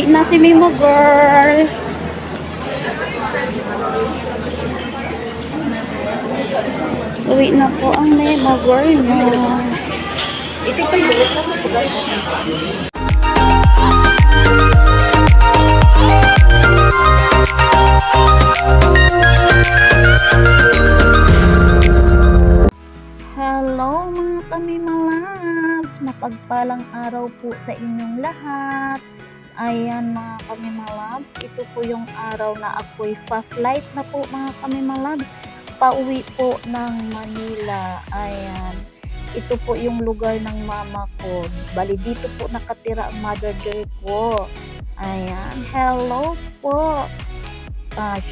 Uwi na si Mimo girl. Uwi na po ang Mimo girl mo. Ito pa yung hello mga kamimalabs, mapagpalang araw po sa inyong lahat. Ayan mga kamimalabs, ito po yung araw na ako'y fast flight na po mga kamimalabs, pauwi po ng Manila. Ayan, ito po yung lugar ng mama ko, bali dito po nakatira ang mother girl ko. Ayan, hello po.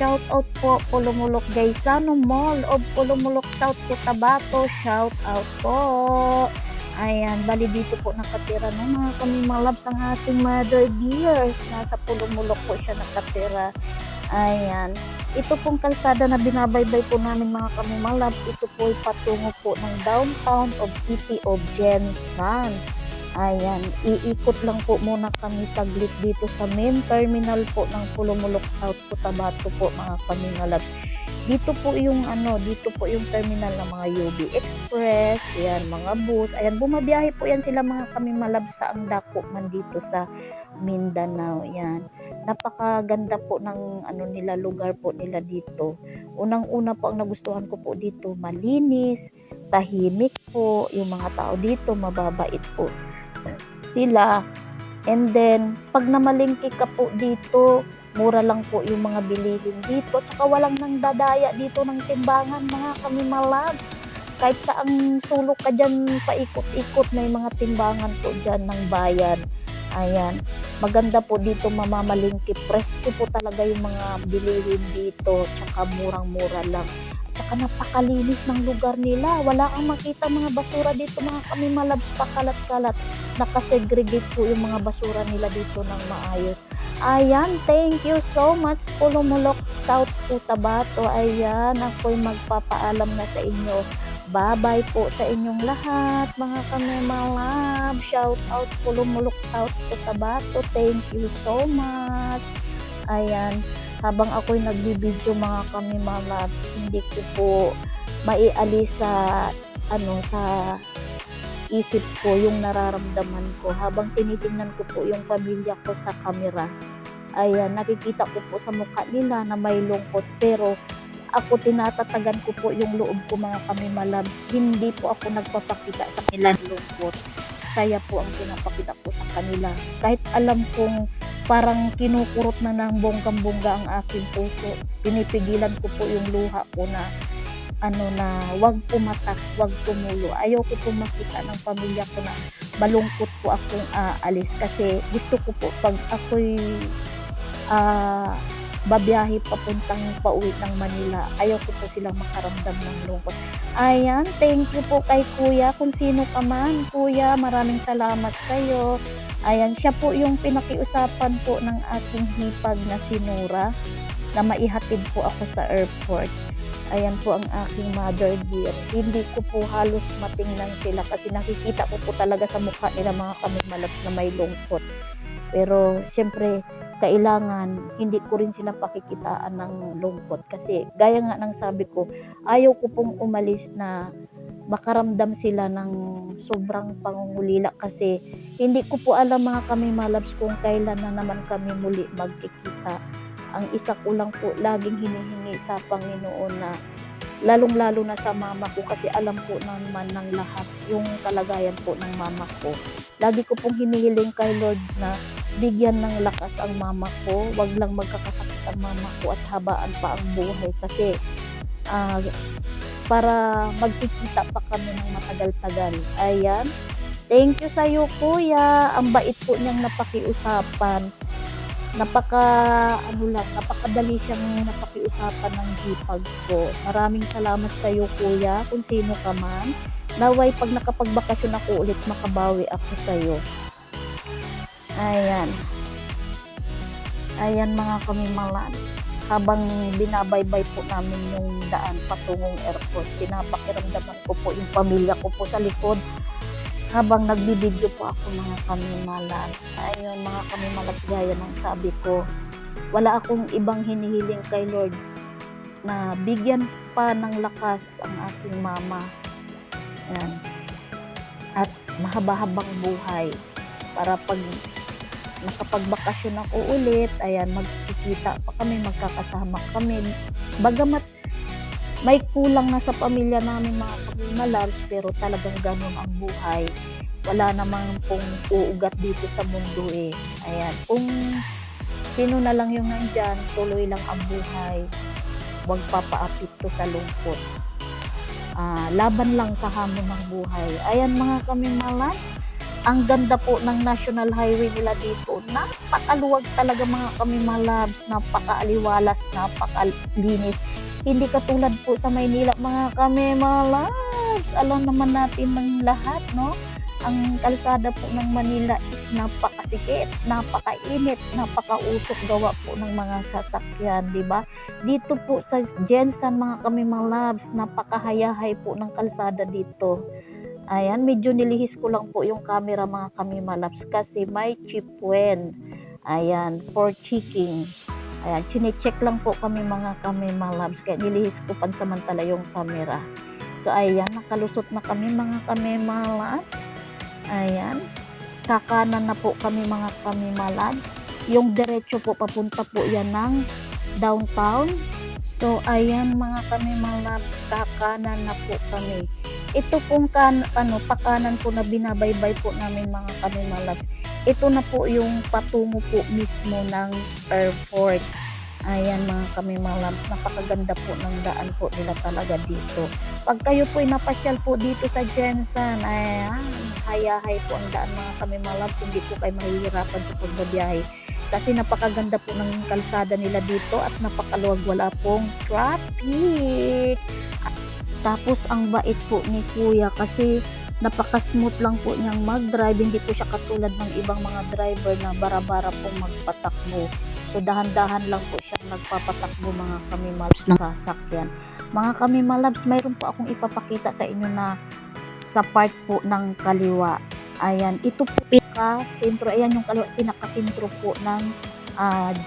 Shout out po Pulumulok Gaisano Mall of Pulumulok South Cotabato, shout out po. Ayan, bali dito po nakatira ng mga kamimalabs ang ating mother dear. Nasa Pulumulok po siya nakatira. Ayan, ito pong kalsada na binabaybay po namin mga kamimalabs, ito po ay patungo po ng downtown of City of Jensan. Ayan, iikot lang po muna kami saglit dito sa main terminal po ng Pulumulok South Cotabato po mga kamimalabs. Dito po yung dito po yung terminal ng mga UB Express, ayan, mga bus. Ayan, bumabiyahe po yan sila mga kamimalabs sa ang dako man dito sa Mindanao. Ayan. Napakaganda po ng nila, lugar po nila dito. Unang-una po ang nagustuhan ko po dito, malinis, tahimik po, yung mga tao dito mababait po sila. And then pag namalingki ka po dito, mura lang po yung mga bilihin dito, tsaka walang nangdadaya dito ng timbangan mga kamimalabs. Kahit saang sulok ka dyan paikot-ikot, may mga timbangan po dyan ng bayan. Ayan, maganda po dito mamamalingki, presko po talaga yung mga bilihin dito, tsaka murang-mura lang. Tsaka napakalinis ng lugar nila, wala kang makita mga basura dito mga kamimalabs, pakalat-kalat. Nakasegregate po yung mga basura nila dito ng maayos. Ayan, thank you so much Pulumulok South Cotabato. Ayan, ako'y magpapaalam na sa inyo. Bye-bye po sa inyong lahat mga kamimalab. Shout out Pulumulok South Cotabato. Thank you so much. Ayan, habang ako'y nagbibideo mga kamimalab, hindi ko po maialis sa sa isip ko yung nararamdaman ko habang tinitingnan ko po yung pamilya ko sa camera. Ayan, nakikita ko po sa mukha nila na may lungkot, pero ako tinatatagan ko po yung loob ko mga kamimalabs. Hindi po ako nagpapakita sa kanila ng lungkot. Saya po ang pinapakita ko sa kanila. Kahit alam kong parang kinukurot na ng bonggang-bongga ang aking puso, pinipigilan ko po yung luha ko na na wag pumatak, wag tumulo. Ayoko po makita ng pamilya ko na malungkot po akong aalis, kasi gusto ko po pag ako'y babiyahe papuntang pauwi ng Manila, ayoko po silang makaramdam ng lungkot. Ayan, thank you po kay kuya, kung sino ka man kuya, maraming salamat sa'yo. Ayan, siya po yung pinakiusapan po ng aking hipag na si Nora na maihatid po ako sa airport. Ayan po ang aking mother dear. Hindi ko po halos matingnan sila kasi nakikita ko po talaga sa mukha nila mga kamimalabs na may lungkot. Pero syempre, kailangan hindi ko rin sila pakikitaan ng lungkot, kasi gaya nga ng sabi ko, ayaw ko pong umalis na makaramdam sila ng sobrang pangungulila, kasi hindi ko po alam mga kamimalabs kung kailan na naman kami muli magkikita. Ang isa ko lang po laging hinihingi sa Panginoon, na lalong-lalo na sa mama ko, kasi alam po naman ng lahat yung kalagayan po ng mama ko. Lagi ko pong hinihiling kay Lord na bigyan ng lakas ang mama ko, wag lang magkakasakit ang mama ko at habaan pa ang buhay, kasi para magkikita pa kami ng matagal-tagal. Ayan, thank you sa iyo kuya, ang bait po niyang napakiusapan. Napakadali siyang napakiusapan ng hipag ko. Maraming salamat sa iyo kuya, kung sino ka man. Naway pag nakapagbakasyon ako ulit, makabawi ako sa iyo. Ayan. Ayan mga kamimalan. Habang binabaybay po namin yung daan patungong airport, pinapakiramdaman ko po yung pamilya ko po sa likod. habang nagbibideo po ako mga kamimalas. Ayun mga kamimalas, gaya ng sabi ko, wala akong ibang hinihiling kay Lord na bigyan pa ng lakas ang aking mama. Yan. At mahaba-habang buhay para pag nakapagbakasyon ako ulit, ayan, magkikita pa kami, magkakasama kami. Bagamat may kulang na sa pamilya namin mga kamimalabs, pero talagang ganun ang buhay. Wala namang pong uugat dito sa mundo eh. Ayan, kung sino na lang yung nandyan, tuloy lang ang buhay. Huwag papaapekto sa lungkot. Laban lang sa hamon ng buhay. Ayan mga kamimalabs, ang ganda po ng National Highway nila dito. Napakaluwag talaga mga kamimalabs, napakaaliwalas, napakalinis. Hindi katulad po sa Maynila mga kamimalabs. Alam naman natin ng lahat, no? Ang kalsada po ng Manila is napakasikip, napakainit, napakausok gawa po ng mga sasakyan, di ba? Dito po sa Jensan mga kamimalabs, napakahayahay po ng kalsada dito. Ayan, medyo nilihis ko lang po yung camera mga kamimalabs kasi may chip wen. Ayan, for checking. Ayan, chinecheck lang po kami mga kamimalabs kaya nilihis ko pansamantala yung camera. So ayan, nakalusot na kami mga kamimalabs. Ayan, kakanan na po kami mga kamimalabs. Yung diretso po papunta po yan ng downtown. So ayan mga kamimalabs, kakanan na po kami. Ito pong pakanan po na binabaybay po namin mga kamimalabs. Ito na po yung patungo po mismo ng airport. Ayan mga kamimalabs, napakaganda po ng daan po nila talaga dito. Pag kayo po ay napasyal po dito sa Jensan, ayan, hayahay po ang daan mga kamimalabs. Hindi po kayo mahihirapan sa pagbabiyahe. Kasi napakaganda po ng kalsada nila dito at napakaluwag, wala pong traffic. Tapos ang bait po ni Kuya kasi napaka-smooth lang po niyang mag-drive. Hindi po siya katulad ng ibang mga driver na bara-bara pong magpatakbo. So dahan-dahan lang po siya nagpapatakbo mga kamimalabs ng sasakyan. Mga kamimalabs, mayroon po akong ipapakita sa inyo na sa part po ng kaliwa. Ayan, ito po pinaka-sentro. Ayan yung kaliwa, pinaka-sentro po ng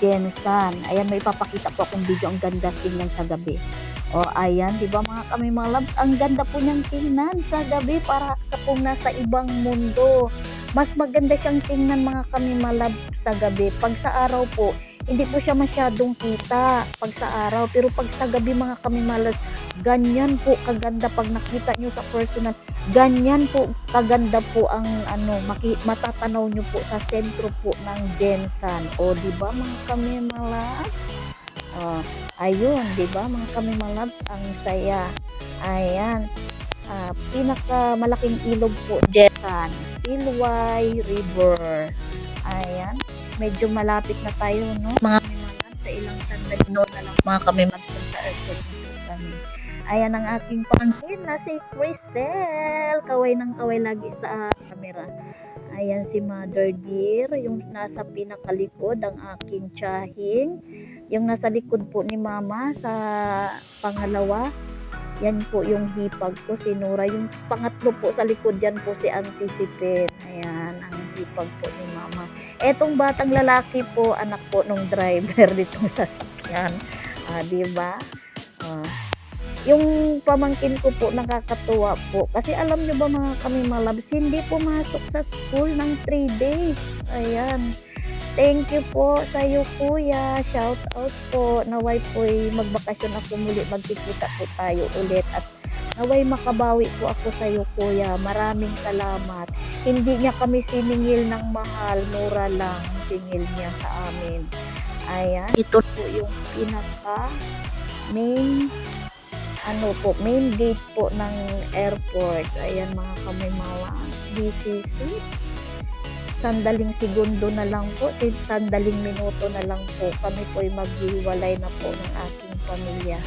Jensan. Ayan, may ipapakita po akong video. Ang ganda tingnan sa gabi. O ayan, di ba mga kamimalabs, ang ganda po niyang tingnan sa gabi para ka pong nasa ibang mundo. Mas maganda siyang tingnan mga kamimalabs sa gabi. Pag sa araw po, hindi po siya masyadong kita pag sa araw. Pero pag sa gabi mga kamimalabs, ganyan po kaganda pag nakita nyo sa personal. Ganyan po kaganda po ang matatanaw nyo po sa sentro po ng Jensan. O di ba mga kamimalabs? Ayun, di ba mga kamimalabs, ang saya. Ayan, pinakamalaking ilog po Jensan, Silway River. Ayan, medyo malapit na tayo, no mga kamimalabs, sa ilang sandali na lang mga kamimalabs sa airport po kami. Ayan ang aking pamangkin na si Crisel, kaway ng kaway lagi sa camera. Ayan si Mother Dear, yung nasa pinakalikod, ang aking tiyahing. Yung nasa likod po ni Mama sa pangalawa, yan po yung hipag ko, si Nora. Yung pangatlo po sa likod, yan po si Auntie Sipin. Ayan, ang hipag po ni Mama. Etong batang lalaki po, anak po nung driver ditong sasakyan. Diba? Yung pamangkin ko po nakakatuwa po. Kasi alam nyo ba mga kamimalabs, hindi pumasok sa school ng 3 days. Ayan. Thank you po sa iyo Kuya. Shout out po. Naway po'y magbakasyon ako muli. Magkikita po tayo ulit. At naway makabawi po ako sa iyo Kuya. Maraming salamat. Hindi niya kami siningil ng mahal. Mura lang singil niya sa amin. Ayan. Ito po yung pinaka main main gate po ng airport. Ayan mga kamimalabs. BCC. Sandaling segundo na lang po, sandaling minuto na lang po kami po ay maghiwalay na po ng aking pamilya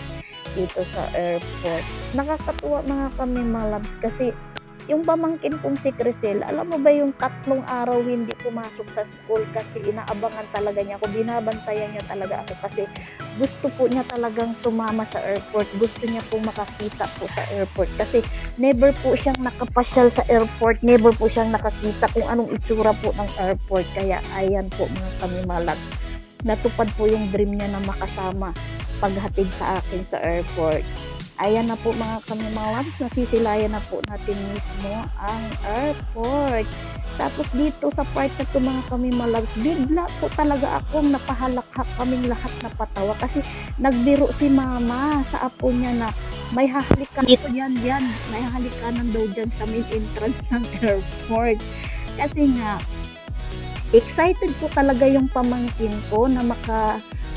dito sa airport. Nakakatuwa mga kamimalabs kasi Yung pamangkin kong si Crisel, alam mo ba yung 3 araw hindi pumasok sa school kasi inaabangan talaga niya ako, binabantayan niya talaga ako kasi gusto po niya talagang sumama sa airport, gusto niya pong makakita po sa airport kasi never po siyang nakapasyal sa airport, never po siyang nakakita kung anong itsura po ng airport. Kaya ayan po mga kamimalat, natupad po yung dream niya na makasama paghatid sa akin sa airport. Ayan na po mga kamimalabs, nasisilayan na po natin mismo ang airport. Tapos dito sa part na to mga kamimalabs, bigla po talaga akong napahalakhak, kaming lahat napatawa kasi nagbiro si mama sa apo niya na may hahalikan dito yan, may hahalikan daw dyan sa main entrance ng airport. Kasi nga, excited po talaga yung pamangkin ko na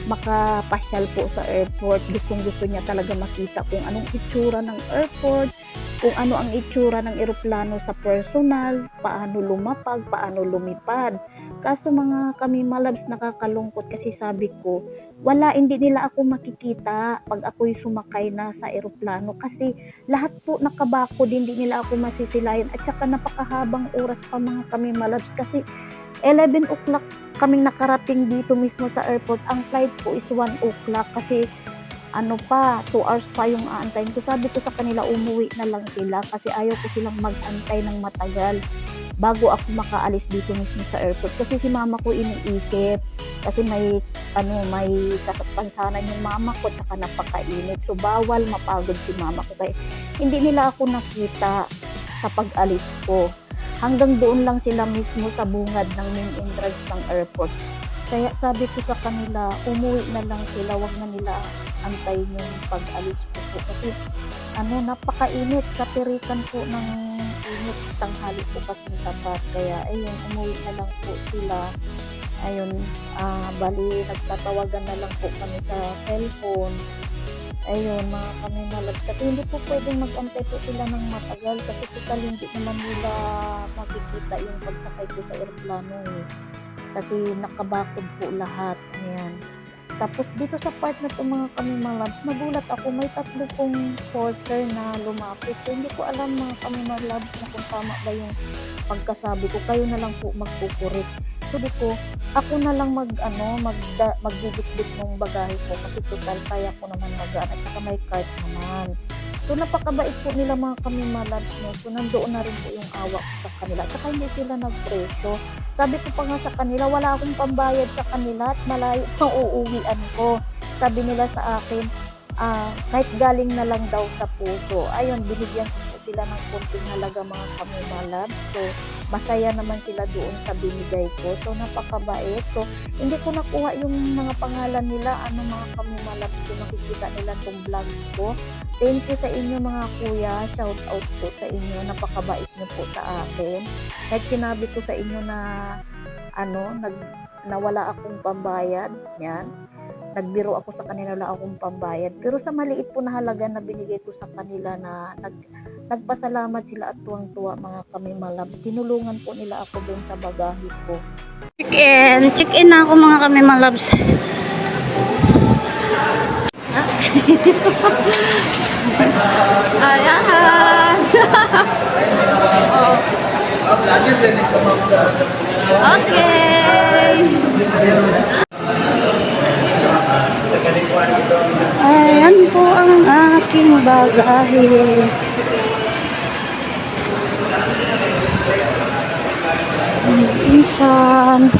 makapasyal po sa airport. Gustong-gusto niya talaga makita kung anong itsura ng airport, kung ano ang itsura ng eroplano sa personal, paano lumapag, paano lumipad. Kaso mga kamimalabs, nakakalungkot kasi sabi ko, hindi nila ako makikita pag ako'y sumakay na sa eroplano kasi lahat po nakabako din, hindi nila ako masisilayan at saka napakahabang oras pa mga kamimalabs kasi 11 o'clock kaming nakarating dito mismo sa airport. Ang flight po is 1 o'clock kasi 2 hours pa yung aantayin ko. Sabi ko sa kanila umuwi na lang sila kasi ayaw ko silang mag-antay ng matagal bago ako makaalis dito mismo sa airport kasi si mama ko iniisip kasi may kapansanan yung mama ko at saka napakainit, so bawal mapagod si mama ko kaya hindi nila ako nakita sa pag-alis ko. Hanggang doon lang sila mismo sa bungad ng main entrance ng airport. Kaya sabi ko sa kanila, umuwi na lang sila, wag na nila antayin yung pag-alis ko po. Kasi napakainit, katirikan po ng init, tanghali po kasi tapat. Kaya ayun, umuwi na lang po sila. Ayun, bali nagtatawagan na lang po kami sa cellphone. Ayun mga kamimalabs, kasi hindi po pwedeng mag-antay po sila ng matagal kasi total hindi naman nila makikita yung pagsakay ko sa aeroplano kasi nakabakod po lahat. Ayan. Tapos dito sa part na ito mga kamimalabs, nagulat ako, may 3 pong porter na lumapit. So hindi ko alam mga kamimalabs na kung tama ba yung pagkasabi ko, kayo na lang po magkukurik. Sabi ko, ako na lang magbibitbit ng bagahe ko kasi total kaya ko naman magaan at saka may cart naman. So napakabait po nila mga kamimalabs no. So nandoon na rin po yung awa ko sa kanila. At saka hindi sila nagpresyo. Sabi ko pa nga sa kanila, wala akong pambayad sa kanila at malayo pang uuwian ko. Sabi nila sa akin, kahit galing na lang daw sa puso. Ayun, binigyan ko po sila ng konting halaga mga kamimalabs. So masaya naman sila doon sa binigay ko. So napakabait. So hindi ko nakuha yung mga pangalan nila, mga kamimalabs ko, makikita nila tong vlog ko. Thank you sa inyo mga kuya, shout out po sa inyo, napakabait niyo po sa akin. Kahit sinabi ko sa inyo na wala akong pambayad, yan. Nagbiro ako sa kanila, wala akong pambayad. Pero sa maliit po na halaga na binigay ko sa kanila na nagpasalamat sila at tuwang-tuwa mga kamimalabs. Tinulungan po nila ako doon sa bagahe ko. Check-in na ako mga kamimalabs. Ayan. Okay. Ayan po ang aking bagahe. Pinsan.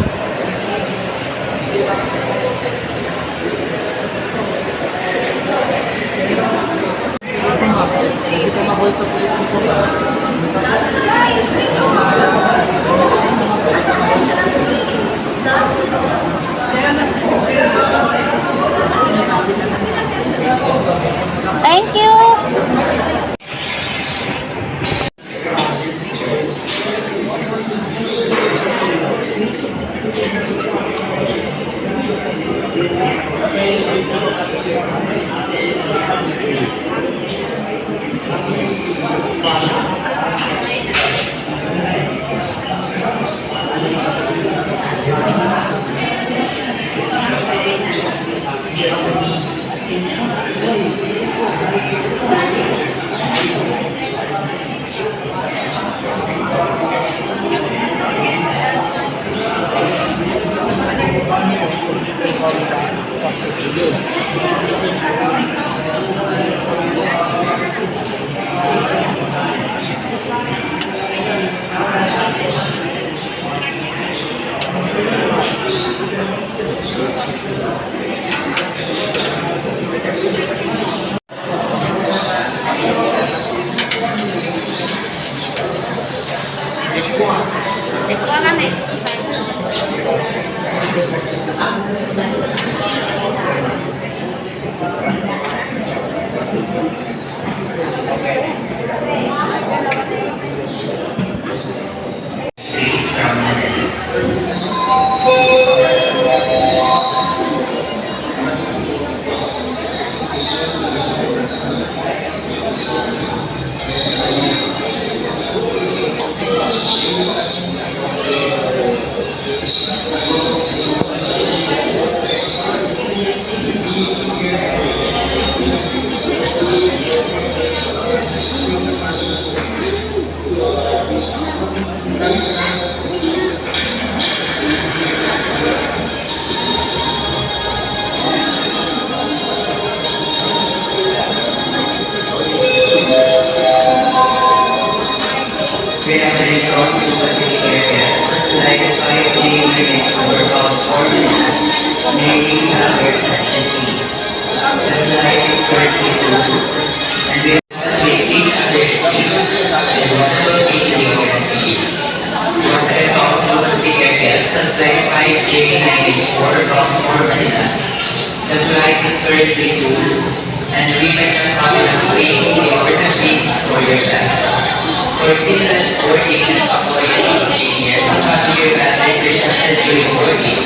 Thank you! We have been drawn to the city area, like a 5G unit for about 4 minutes, making our attention peace. The flight is currently full, and we have been 800 feet, and one will be the Once I talk to the city area, the flight 5J94 from 4 Manila. The flight is currently full, and we can accommodate the order fees for your guests. For seamless boarding and avoiding inconvenience, after your baggage presented during boarding,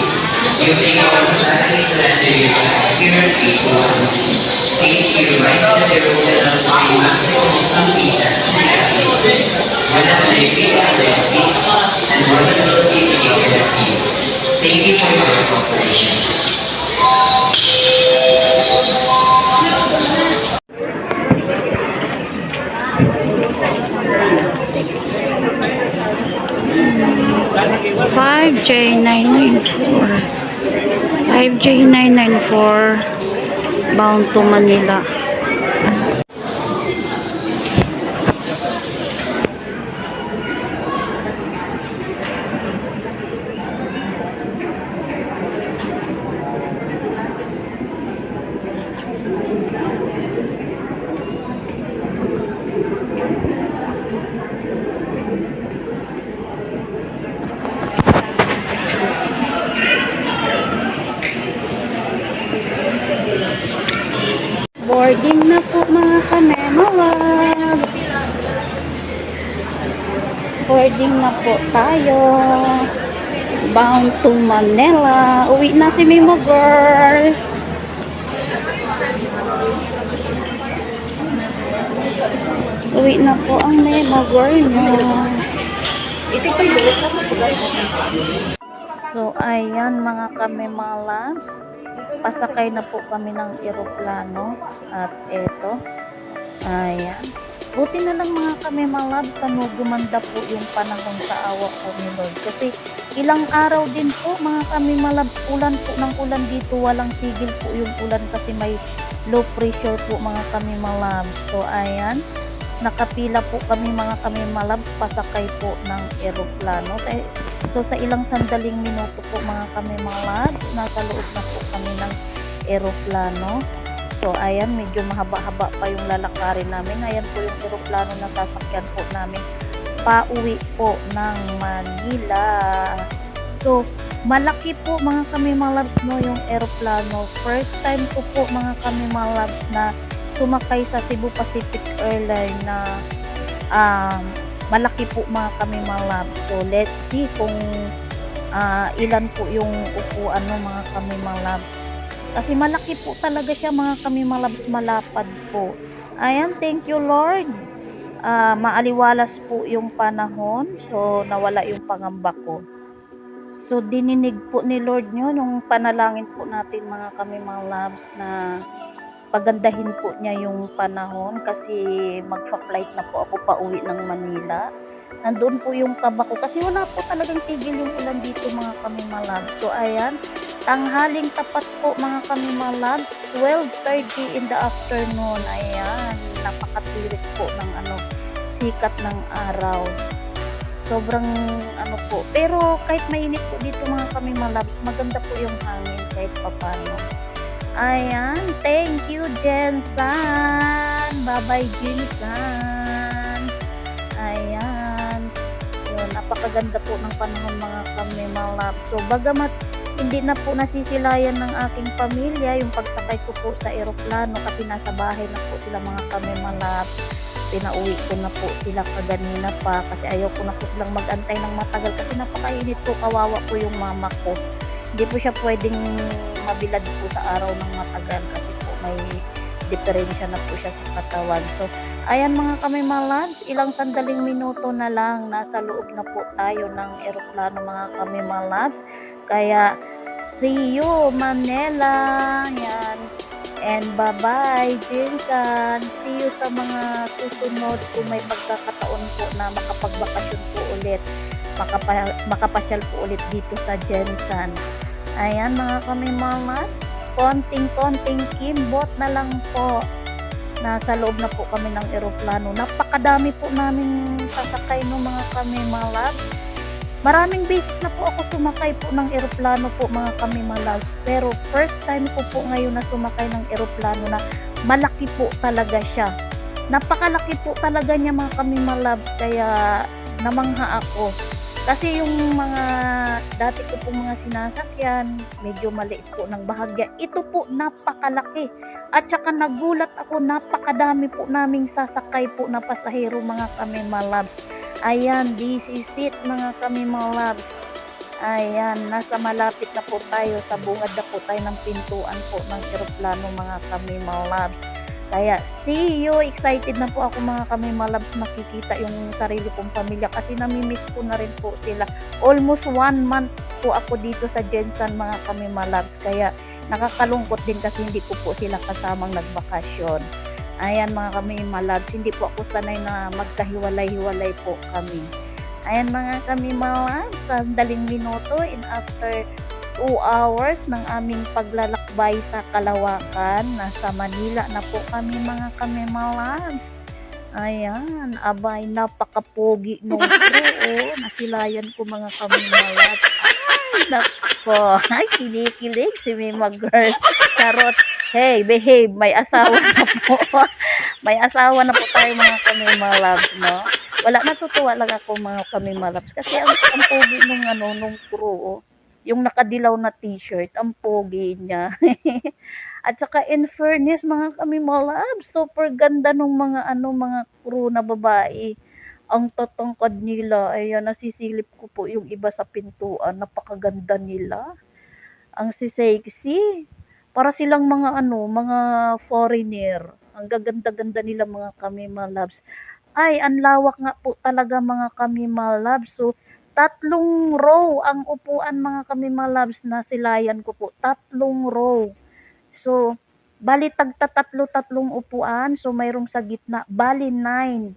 you may automatically surrender your bags to your people. Please you right to the room that allows for maximum convenience and happiness. One of the repeat identity and one of the keeping your fee. Thank you for your cooperation. 5J994. 5J994 bound to Manila. Boarding na po mga kamemawabs. Boarding na po tayo. Bound to Manila. Uwi na si Mimo girl. Uwi na po ang Mimo girl nyo. So, ayan mga kamemawabs. Pasakay na po kami ng eroplano at eto, ayan, buti na lang mga kami malab gumanda po yung panahon sa awa po ni Lord kasi ilang araw din po mga kami malab ulan po ng ulan dito, walang tigil po yung ulan kasi may low pressure po mga kami malab. So ayan, nakapila po kami mga kami malab pasakay po ng eroplano. So sa ilang sandaling minuto po mga kami malab, nasa loob na po kami ng eroplano. So ayan, medyo mahaba-haba pa yung lalakarin namin. Ayan po yung eroplano na sasakyan po namin pauwi po ng Manila. So malaki po mga kami malabs no yung eroplano. First time ko po mga kami malabs na sumakay sa Cebu Pacific Airlines na malaki po mga kami malabs. So let's see kung ilan po yung upuan no mga kami malabs. Kasi malaki po talaga siya mga kami malabs, malapad po. Ayan, thank you Lord. Maaliwalas po yung panahon. So nawala yung pangamba ko. So dininig po ni Lord nyo nung panalangin po natin mga kami malabs na pagandahin po niya yung panahon kasi magpa-flight na po ako pauwi ng Manila. Nandun po yung kaba ko kasi wala po talagang tigil yung ulan dito mga kami malabs. So ayan, Tanghaling tapat po mga kami mga loves, 12:30 in the afternoon. Ayan, napakatirik po ng sikat ng araw. Sobrang po. Pero kahit mainit po dito mga kami mga loves, maganda po yung hangin kahit papano. Ayan, thank you Jensan. Bye-bye Jensan. Ayan. Yun, napakaganda po ng panahon mga kami mga loves. So, bagamat hindi na po nasisilayan ng aking pamilya yung pagsakay ko po sa eroplano kasi nasa bahay na po sila mga kami mga loves. Pinauwi ko na po sila kaganina pa kasi ayaw ko na po silang mag-antay ng matagal kasi napakainit po, kawawa po yung mama ko. Hindi po siya pwedeng mabilad po sa araw ng matagal kasi po may diferensya na po siya sa katawan. So, ayan mga kami mga loves, ilang sandaling minuto na lang nasa loob na po tayo ng eroplano mga kami mga loves. Kaya, see you Manila. Yan. And bye-bye, Jinsan. See you sa mga susunod kung may pagkakataon po na makapagbakasyon po ulit. Makapasyal po ulit dito sa Jinsan. Ayan mga kami mga konting-konting kimbot na lang po. Nasa loob na po kami ng eroplano. Napakadami po namin sasakay no mga kami mga loves. Maraming beses na po ako sumakay po ng eroplano po mga kami mga loves. Pero first time ko po ngayon na sumakay ng eroplano na malaki po talaga siya. Napakalaki po talaga niya mga kami mga loves. Kaya namangha ako. Kasi yung mga dati ko po mga sinasakyan, medyo maliit po ng bahagya. Ito po napakalaki. At saka nagulat ako, napakadami po naming sasakay po na pasahero mga kami mga loves. Ayan, this is it mga kami mga loves. Ayan, nasa malapit na po tayo, sa bungad na po tayo ng pintuan po ng eroplano mga kami mga loves. Kaya, see you, excited na po ako mga kami mga loves makikita yung sarili kong pamilya kasi namimiss ko na rin po sila. Almost 1 month po ako dito sa Jensan mga kami mga loves. Kaya, nakakalungkot din kasi hindi ko po sila kasamang nagbakasyon. Ayan mga kami mga loves, hindi po ako sanay na magkahiwalay-hiwalay po kami. Ayan mga kami mga loves, sandaling minuto in after 2 hours ng aming paglalakbay sa Kalawakan. Nasa Manila na po kami mga kami mga loves. Ayan, abay, napakapogi nung crew. Nasilayan ko mga kami mga loves. Ay, nako. Ay, kinikilig si Mima Girl. Charot. Hey, behave. May asawa na po. May asawa na po tayo mga kami mga loves, no? Wala, natutuwa lang ako mga kami mga loves. Kasi ang pogi nung crew, yung nakadilaw na t-shirt, ang pogi niya. At saka in fairness mga kami mga loves, super ganda nung mga crew na babae. Ang tatangkad nila, ayan, nasisilip ko po yung iba sa pintuan, napakaganda nila. Ang sexy. Para silang mga foreigner. Ang gaganda-ganda nila mga kami mga loves. Ay, ang lawak nga po talaga mga kami mga loves. So, 3 row ang upuan mga kami mga loves na silayan ko po. 3 row. So, bali tatlong upuan. So, mayroong sa gitna. Bali 9.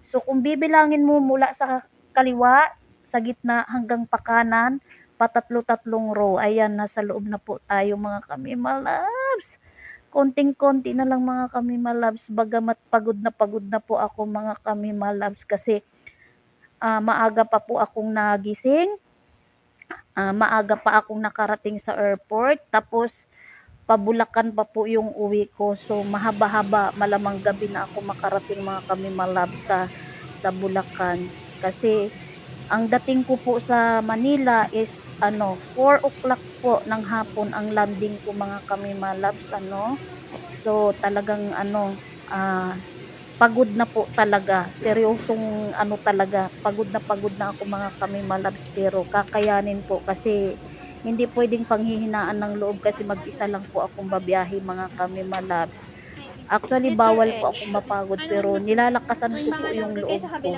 So, kung bibilangin mo mula sa kaliwa, sa gitna hanggang pakanan, patatlo-tatlong row. Ayan, nasa loob na po tayo mga kami mga loves. Konting-konti na lang mga kami mga loves. Bagamat pagod na po ako mga kami mga loves. Kasi maaga pa po akong nagising. Maaga pa akong nakarating sa airport. Tapos, pabulakan pa po yung uwi ko. So, mahaba-haba, malamang gabi na ako makarating mga kami mga loves sa Bulacan. Kasi, ang dating ko po sa Manila is 4 o'clock po ng hapon ang landing ko mga kami mga loves So talagang pagod na po talaga. Seryosong talaga. Pagod na ako mga kami mga loves pero kakayanin po kasi hindi pwedeng panghihinaan ng loob kasi mag-isa lang po akong babiyahe mga kami mga loves. Actually, bawal po ako mapagod pero nilalakasan ko po yung loob ko.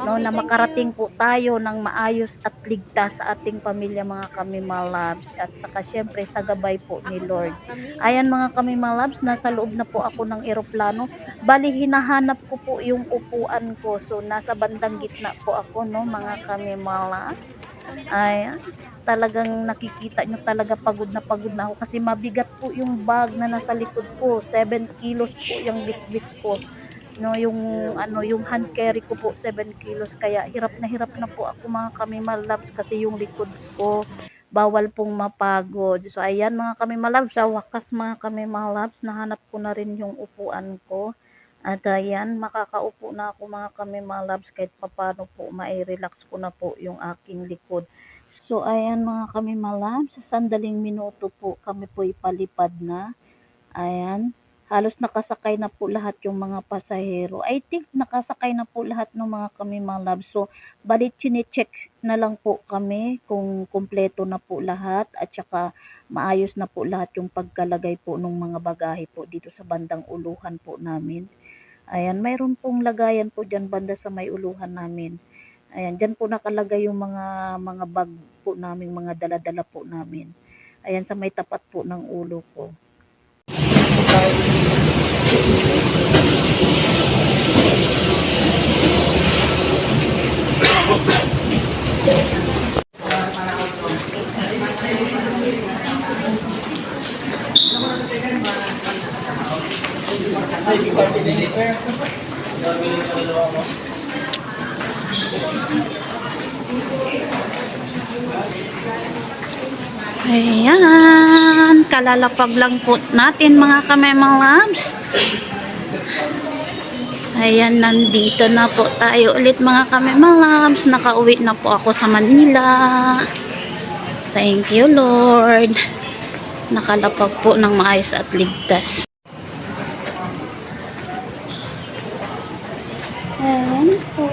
No, na makarating po tayo ng maayos at ligtas sa ating pamilya mga kami mga loves. At saka syempre sa gabay po ni Lord. Ayan mga kami mga loves, nasa loob na po ako ng eroplano. Bali, hinahanap ko po yung upuan ko. So, nasa bandang gitna po ako, no, mga kami mga loves. Ayan, talagang nakikita nyo talaga pagod na ako kasi mabigat po yung bag na nasa likod ko. 7 kilos po yung bitbit ko. No, yung yung hand carry ko po 7 kilos kaya hirap na po ako mga kami-malabs kasi yung likod ko bawal pong mapagod. So ayan mga kami-malabs, sa wakas mga kami-malabs, nahanap ko na rin yung upuan ko. At ayan, makakaupo na ako mga kami-malabs kahit papano po mai-relax ko na po yung aking likod. So ayan mga kami-malabs, sa sandaling minuto po kami po ipalipad na. Ayan, halos nakasakay na po lahat yung mga pasahero. I think nakasakay na po lahat ng mga kami mga loves. So, bali chine-check na lang po kami kung kumpleto na po lahat at saka maayos na po lahat yung pagkalagay po ng mga bagahe po dito sa bandang uluhan po namin. Ayan, mayroon pong lagayan po dyan banda sa may uluhan namin. Ayan, dyan po nakalagay yung mga bag po namin, mga dala-dala po namin. Ayan, sa may tapat po ng ulo ko. Ayan, kalalapag lang po natin mga kamemang labs. Ayan, nandito na po tayo ulit mga kamemang labs. Nakauwi na po ako sa Manila. Thank you Lord. Nakalapag po ng maayos at ligtas. Ayan po.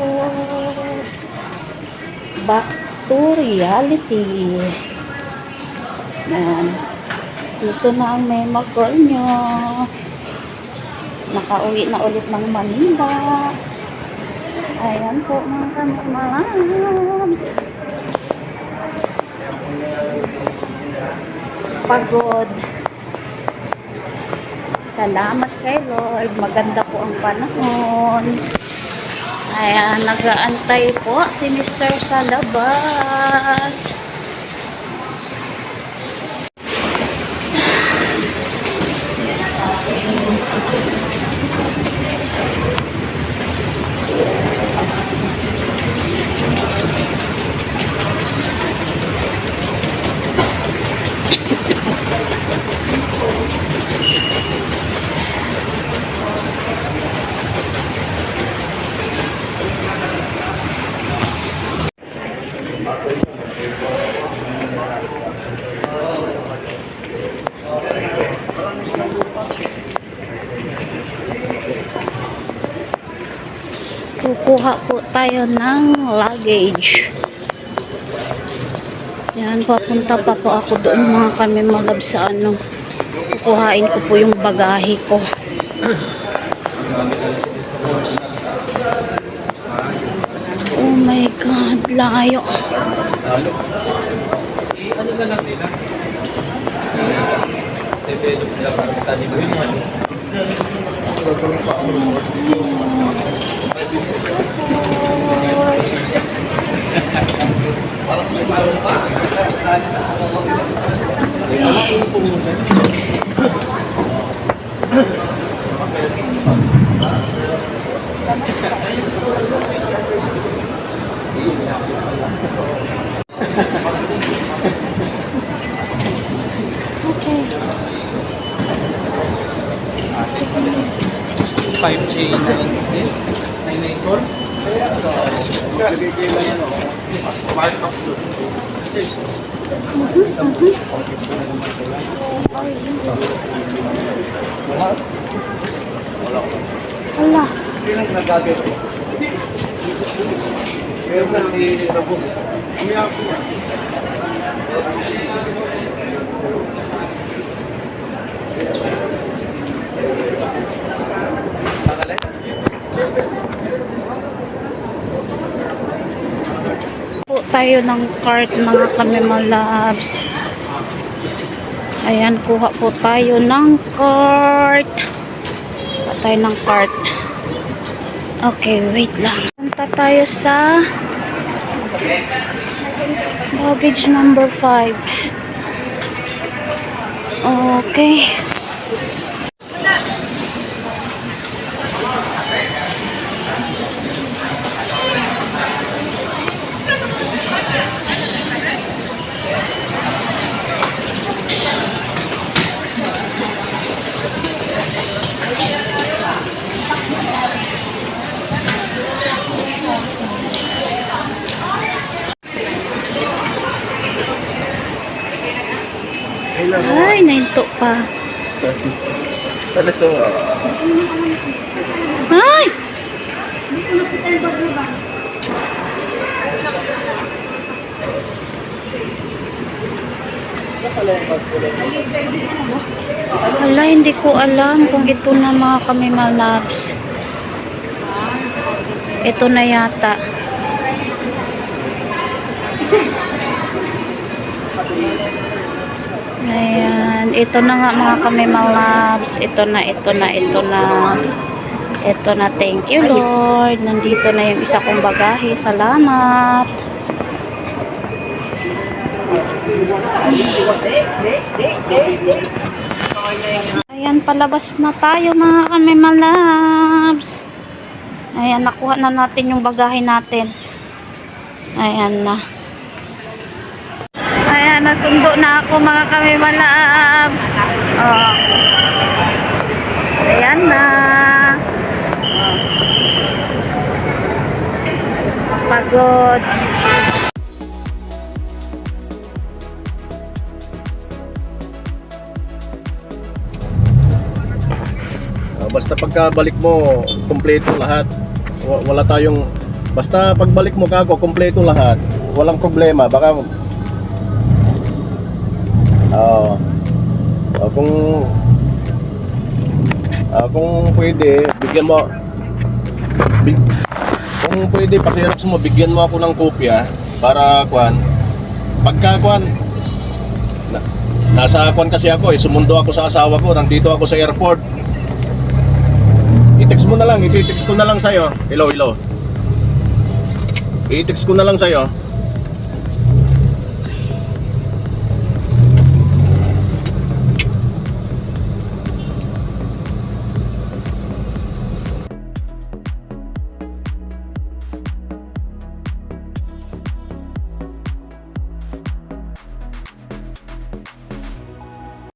Back to reality. Ayan. Dito na ang mema girl nyo. Nakauwi na ulit ng Manila. Ayan po mga kami-malabs. Pagod. Salamat kay Lord. Maganda po ang panahon. Ayan, nag-aantay po si Mr. sa labas. Kukuha po tayo ng luggage. Yan, papunta pa po ako doon mga kami-malabs sa ano. Kukuhain ko po yung bagahe ko. Oh my God, layo. Ano na lang nila? Develop nila para tanim mo yun. Parang may parang pa. Okay. 5J 994. Hala. Sino nagagawin? Meron na si Rabo. Umiyak po yan. Po tayo ng cart mga kami-malabs. Ayan, kuha po tayo ng cart. Kuha tayo ng cart. Okay, wait lang. Punta tayo sa Baggage number 5. Okay. Ay, nahinto pa. Ano to? Ay! Wala, hindi ko alam kung ito na mga kami malabs. Ito na yata. Ayan, ito na nga mga kami malabs. Ito na. Ito na, thank you Lord. Nandito na yung isa kong bagahe. Salamat. Ayan, palabas na tayo mga kami malabs. Ayan, nakuha na natin yung bagahe natin. Ayan na. Ayan, nasundo na ako mga kami malabs. Oh. Ayan na. Pagod. Basta pagkabalik mo, kumpleto lahat. Wala tayong, basta pagbalik mo kako, kumpleto lahat. Walang problema. Baka kung pwede, bigyan mo kung pwede, pa-xerox mo, bigyan mo ako ng kopya para nasa kasi ako sumundo ako sa asawa ko, nandito ako sa airport. I-text ko na lang sa'yo. Hello. I-text ko na lang sa'yo.